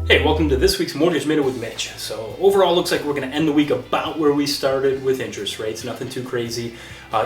Hey, welcome to this week's Mortgage Minute with Mitch. So overall, looks like we're going to end the week about where we started with interest rates. Nothing too crazy,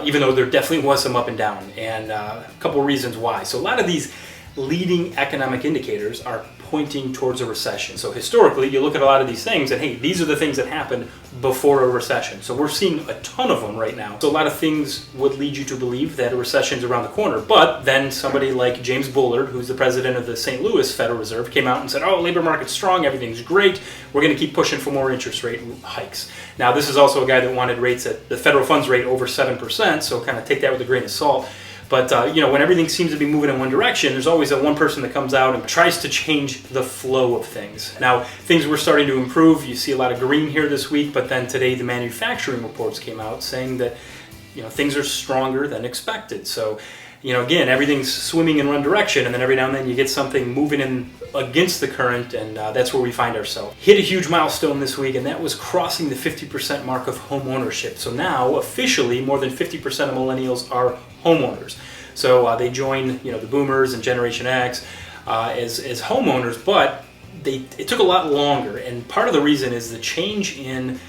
even though there definitely was some up and down, and a couple of reasons why. So a lot of these leading economic indicators are pointing towards a recession. So historically, you look at a lot of these things and hey, these are the things that happened before a recession. So we're seeing a ton of them right now. So a lot of things would lead you to believe that a recession is around the corner. But then somebody like James Bullard, who's the president of the St. Louis Federal Reserve, came out and said, oh, labor market's strong, everything's great. We're going to keep pushing for more interest rate hikes. Now, this is also a guy that wanted rates at the federal funds rate over 7%. So kind of take that with a grain of salt. But when everything seems to be moving in one direction, there's always that one person that comes out and tries to change the flow of things. Now, things were starting to improve. You see a lot of green here this week, but then today the manufacturing reports came out saying that things are stronger than expected. So, again, everything's swimming in one direction, and then every now and then you get something moving in against the current, and that's where we find ourselves. Hit a huge milestone this week, and that was crossing the 50% mark of home ownership. So now, officially, more than 50% of millennials are homeowners. So they join, the boomers and Generation X as homeowners, but it took a lot longer, and part of the reason is the change in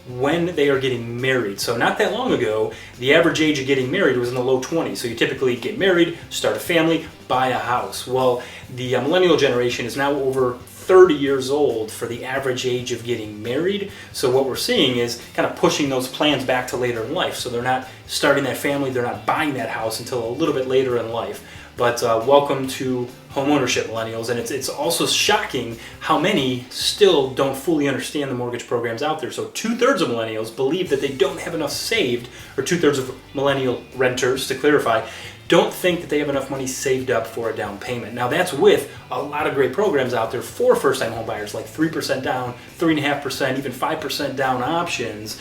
when they are getting married. So not that long ago, the average age of getting married was in the low 20s. So you typically get married, start a family, buy a house. Well, the millennial generation is now over 30 years old for the average age of getting married. So what we're seeing is kind of pushing those plans back to later in life. So they're not starting that family, they're not buying that house until a little bit later in life. But welcome to homeownership, millennials. And it's also shocking how many still don't fully understand the mortgage programs out there. So 2/3 of millennials believe that they don't have enough saved, or 2/3 of millennial renters, to clarify, don't think that they have enough money saved up for a down payment. Now that's with a lot of great programs out there for first-time home buyers, like 3% down, 3.5%, even 5% down options,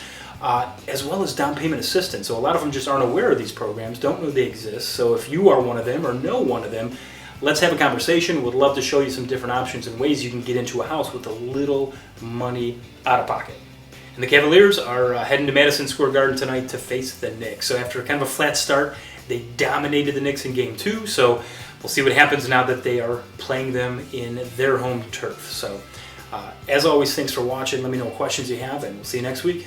as well as down payment assistance. So a lot of them just aren't aware of these programs, don't know they exist. So if you are one of them or know one of them, let's have a conversation. We'd love to show you some different options and ways you can get into a house with a little money out of pocket. And the Cavaliers are heading to Madison Square Garden tonight to face the Knicks. So after kind of a flat start, they dominated the Knicks in Game 2. So we'll see what happens now that they are playing them in their home turf. So as always, thanks for watching. Let me know what questions you have, and we'll see you next week.